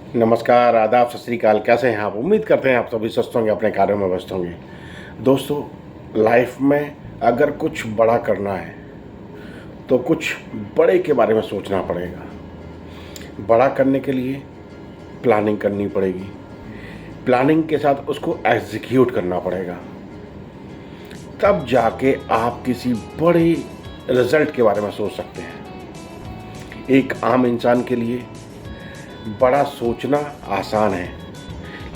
नमस्कार, आदाब, सत श्री अकाल। कैसे हैं आप? उम्मीद करते हैं आप सभी स्वस्थ होंगे, अपने कार्यों में व्यस्त होंगे। दोस्तों, लाइफ में अगर कुछ बड़ा करना है तो कुछ बड़े के बारे में सोचना पड़ेगा। बड़ा करने के लिए प्लानिंग करनी पड़ेगी, प्लानिंग के साथ उसको एग्जीक्यूट करना पड़ेगा। तब जाके आप किसी बड़े रिजल्ट के बारे में सोच सकते हैं। एक आम इंसान के लिए बड़ा सोचना आसान है,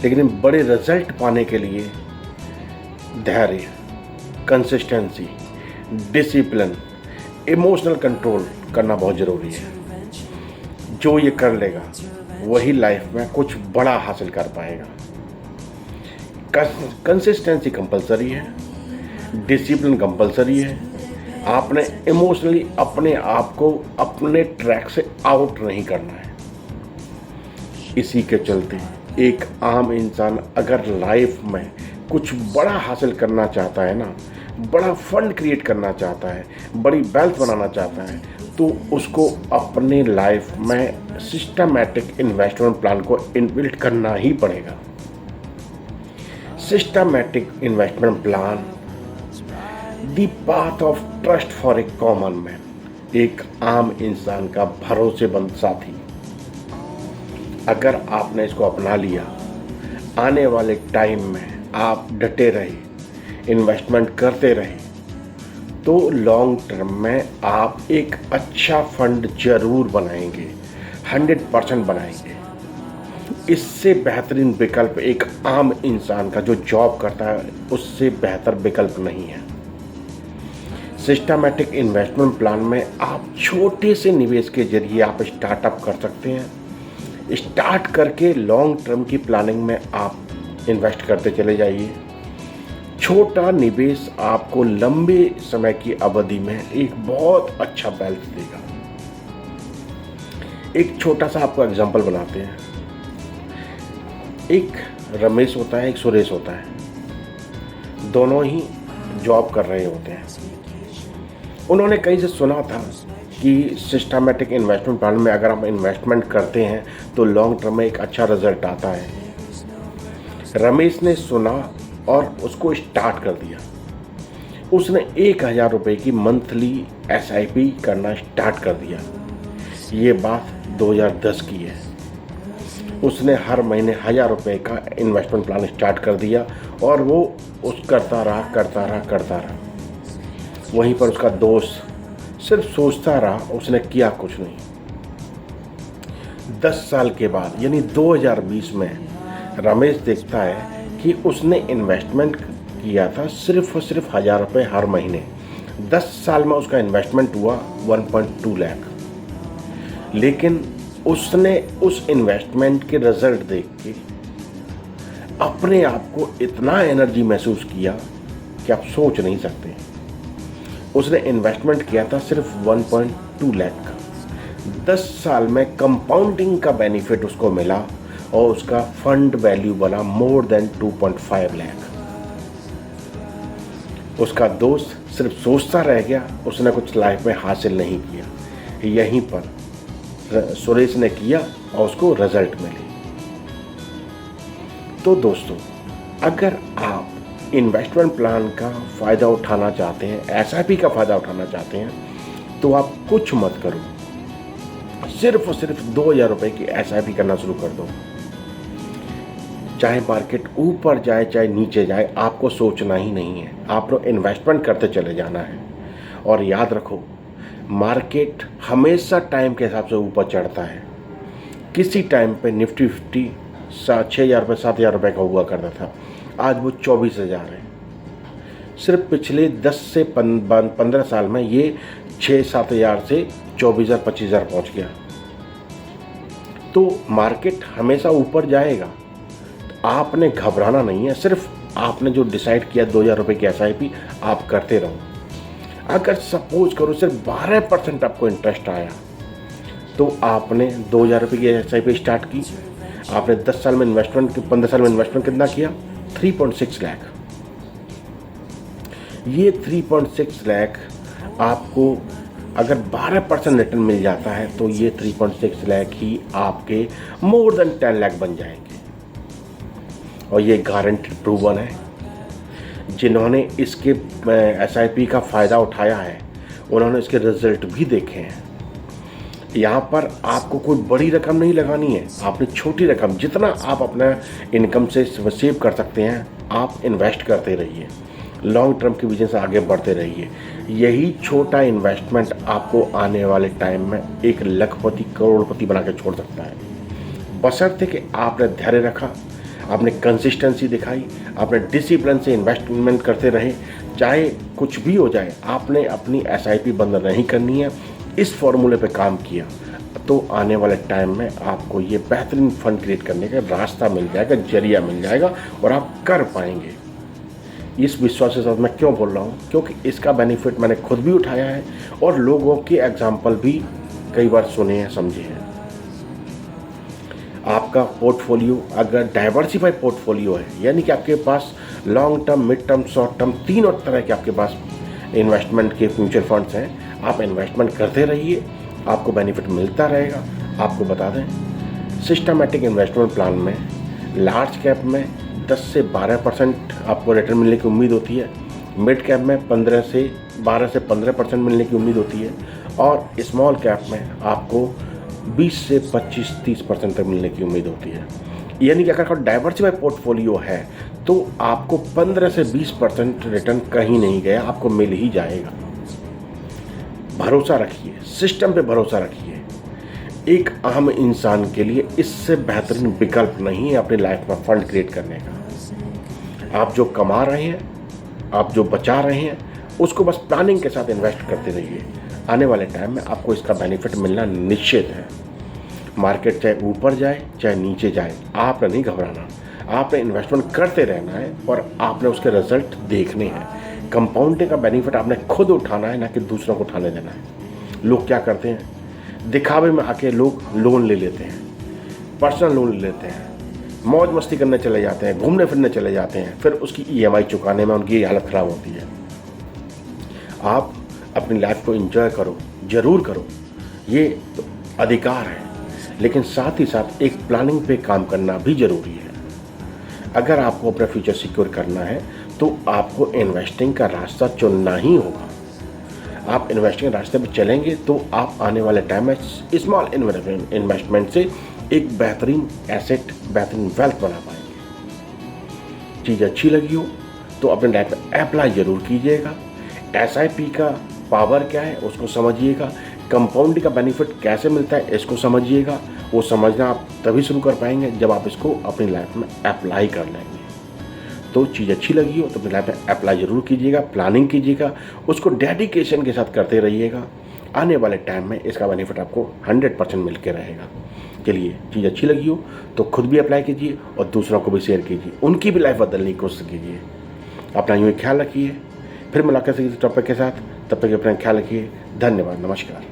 लेकिन बड़े रिजल्ट पाने के लिए धैर्य, कंसिस्टेंसी, डिसिप्लिन, इमोशनल कंट्रोल करना बहुत ज़रूरी है। जो ये कर लेगा वही लाइफ में कुछ बड़ा हासिल कर पाएगा। कंसिस्टेंसी कंपलसरी है, डिसिप्लिन कंपलसरी है। आपने इमोशनली अपने आप को अपने ट्रैक से आउट नहीं करना है। इसी के चलते एक आम इंसान अगर लाइफ में कुछ बड़ा हासिल करना चाहता है ना, बड़ा फंड क्रिएट करना चाहता है, बड़ी वेल्थ बनाना चाहता है, तो उसको अपने लाइफ में सिस्टमैटिक इन्वेस्टमेंट प्लान को इनबिल्ट करना ही पड़ेगा। Systematic investment plan the path of trust for a common man, एक आम इंसान का भरोसेमंद साथी। अगर आपने इसको अपना लिया, आने वाले टाइम में आप डटे रहे, इन्वेस्टमेंट करते रहे, तो लॉन्ग टर्म में आप एक अच्छा फंड जरूर बनाएंगे, 100% बनाएंगे। इससे बेहतरीन विकल्प एक आम इंसान का जो जॉब करता है उससे बेहतर विकल्प नहीं है। सिस्टमैटिक इन्वेस्टमेंट प्लान में आप छोटे से निवेश के जरिए आप स्टार्टअप कर सकते हैं। स्टार्ट करके लॉन्ग टर्म की प्लानिंग में आप इन्वेस्ट करते चले जाइए। छोटा निवेश आपको लंबे समय की अवधि में एक बहुत अच्छा वेल्थ देगा। एक छोटा सा आपको एग्जांपल बनाते हैं। एक रमेश होता है, एक सुरेश होता है। दोनों ही जॉब कर रहे होते हैं। उन्होंने कहीं से सुना था कि सिस्टमैटिक इन्वेस्टमेंट प्लान में अगर हम इन्वेस्टमेंट करते हैं तो लॉन्ग टर्म में एक अच्छा रिजल्ट आता है। रमेश ने सुना और उसको स्टार्ट कर दिया। उसने 1000 रुपये की मंथली SIP करना स्टार्ट कर दिया। ये बात 2010 की है। उसने हर महीने 1000 रुपये का इन्वेस्टमेंट प्लान स्टार्ट कर दिया और वो करता रहा। वहीं पर उसका दोस्त सिर्फ सोचता रहा, उसने किया कुछ नहीं। 10 साल के बाद यानी 2020 में रमेश देखता है कि उसने इन्वेस्टमेंट किया था सिर्फ और सिर्फ 1000 रुपये हर महीने। 10 साल में उसका इन्वेस्टमेंट हुआ 1.2 लाख। लेकिन उसने उस इन्वेस्टमेंट के रिजल्ट देख के अपने आप को इतना एनर्जी महसूस किया कि आप सोच नहीं सकते। उसने इन्वेस्टमेंट किया था सिर्फ 1.2 लाख का। 10 साल में कंपाउंडिंग का बेनिफिट उसको मिला और उसका फंड वैल्यू बना मोर देन 2.5 लाख। उसका दोस्त सिर्फ सोचता रह गया, उसने कुछ लाइफ में हासिल नहीं किया। यहीं पर सुरेश ने किया और उसको रिजल्ट मिले। तो दोस्तों, अगर आप इन्वेस्टमेंट प्लान का फ़ायदा उठाना चाहते हैं, SIP का फ़ायदा उठाना चाहते हैं, तो आप कुछ मत करो, सिर्फ और सिर्फ 2000 रुपये की SIP करना शुरू कर दो। चाहे मार्केट ऊपर जाए चाहे नीचे जाए, आपको सोचना ही नहीं है। आपको इन्वेस्टमेंट करते चले जाना है। और याद रखो, मार्केट हमेशा टाइम के हिसाब से ऊपर चढ़ता है। किसी टाइम पे निफ्टी 50 6000 रुपये 7000 रुपये का हुआ करता था, आज वो 24,000 है। सिर्फ पिछले 10 से 15 साल में ये 6-7 हज़ार से 24,000 25,000 पहुँच गया। तो मार्केट हमेशा ऊपर जाएगा, तो आपने घबराना नहीं है। सिर्फ आपने जो डिसाइड किया 2000 रुपये की SIP आप करते रहो। अगर सपोज करो सिर्फ 12% आपको इंटरेस्ट आया, तो आपने 2000 रुपये की SIP स्टार्ट की। आपने 10 साल में इन्वेस्टमेंट 15 साल में इन्वेस्टमेंट कितना किया? 3.6 लाख। ये 3.6 लाख आपको अगर 12% रिटर्न मिल जाता है तो ये 3.6 लाख ही आपके मोर देन 10 लाख बन जाएंगे। और ये गारंटेड प्रूवन है। जिन्होंने इसके SIP का फ़ायदा उठाया है उन्होंने इसके रिजल्ट भी देखे हैं। यहाँ पर आपको कोई बड़ी रकम नहीं लगानी है, आपने छोटी रकम जितना आप अपना इनकम से सेव कर सकते हैं आप इन्वेस्ट करते रहिए, लॉन्ग टर्म के विजन से आगे बढ़ते रहिए। यही छोटा इन्वेस्टमेंट आपको आने वाले टाइम में एक लखपति करोड़पति बना के छोड़ सकता है, बशर्ते कि आपने धैर्य रखा, आपने कंसिस्टेंसी दिखाई, आपने डिसिप्लिन से इन्वेस्टमेंट करते रहे। चाहे कुछ भी हो जाए, आपने अपनी SIP बंद नहीं करनी है, इस फॉर्मूले पे काम किया तो आने वाले टाइम में आपको ये बेहतरीन फंड क्रिएट करने का रास्ता मिल जाएगा, जरिया मिल जाएगा और आप कर पाएंगे। इस विश्वास के साथ मैं क्यों बोल रहा हूँ, क्योंकि इसका बेनिफिट मैंने खुद भी उठाया है और लोगों के एग्जाम्पल भी कई बार सुने हैं, समझे हैं। आपका पोर्टफोलियो अगर डाइवर्सिफाइड पोर्टफोलियो है, यानी कि आपके पास long term, mid term, short term तीनों तरह के आपके पास इन्वेस्टमेंट के म्यूचुअल फंड्स हैं, आप इन्वेस्टमेंट करते रहिए, आपको बेनिफिट मिलता रहेगा। आपको बता दें, सिस्टमैटिक इन्वेस्टमेंट प्लान में लार्ज कैप में 10 से 12% आपको रिटर्न मिलने की उम्मीद होती है, मिड कैप में 12 से 15% मिलने की उम्मीद होती है और स्मॉल कैप में आपको 20 से 25-30% तक मिलने की उम्मीद होती है। यानी कि अगर आपका डाइवर्सिफाइड पोर्टफोलियो है तो आपको 15 से 20% रिटर्न कहीं नहीं गया, आपको मिल ही जाएगा। भरोसा रखिए, सिस्टम पे भरोसा रखिए। एक आम इंसान के लिए इससे बेहतरीन विकल्प नहीं है अपनी लाइफ में फंड क्रिएट करने का। आप जो कमा रहे हैं, आप जो बचा रहे हैं, उसको बस प्लानिंग के साथ इन्वेस्ट करते रहिए। आने वाले टाइम में आपको इसका बेनिफिट मिलना निश्चित है। मार्केट चाहे ऊपर जाए चाहे नीचे जाए, आपने नहीं घबराना, आपने इन्वेस्टमेंट करते रहना है और आपने उसके रिजल्ट देखने हैं। कंपाउंडिंग का बेनिफिट आपने खुद उठाना है, ना कि दूसरों को उठाने देना है। लोग क्या करते हैं, दिखावे में आके लोग लोन ले लेते हैं, पर्सनल लोन ले लेते हैं, मौज मस्ती करने चले जाते हैं, घूमने फिरने चले जाते हैं, फिर उसकी EMI चुकाने में उनकी हालत ख़राब होती है। आप अपनी लाइफ को एंजॉय करो, ज़रूर करो, ये तो अधिकार है, लेकिन साथ ही साथ एक प्लानिंग पे काम करना भी ज़रूरी है। अगर आपको अपना फ्यूचर सिक्योर करना है तो आपको इन्वेस्टिंग का रास्ता चुनना ही होगा। आप इन्वेस्टिंग रास्ते पर चलेंगे तो आप आने वाले टाइम में स्मॉल इन्वेस्टमेंट से एक बेहतरीन एसेट, बेहतरीन वेल्थ बना पाएंगे। चीज़ अच्छी लगी हो तो अपने लाइफ में अप्लाई ज़रूर कीजिएगा। SIP का पावर क्या है उसको समझिएगा, कंपाउंडिंग का बेनिफिट कैसे मिलता है इसको समझिएगा। वो समझना आप तभी शुरू कर पाएंगे जब आप इसको अपनी लाइफ में अप्लाई कर लेंगे। तो चीज़ अच्छी लगी हो तो अपनी लाइफ में अप्लाई ज़रूर कीजिएगा, प्लानिंग कीजिएगा, उसको डेडिकेशन के साथ करते रहिएगा। आने वाले टाइम में इसका बेनिफिट आपको 100% मिल के रहेगा। चलिए, चीज़ अच्छी लगी हो तो खुद भी अप्लाई कीजिए और दूसरों को भी शेयर कीजिए, उनकी भी लाइफ बदलने की कोशिश कीजिए। अपना यूँ ख्याल रखिए। फिर मुलाकात किसी टॉपिक के साथ, तब तक अपना ख्याल रखिए। धन्यवाद, नमस्कार।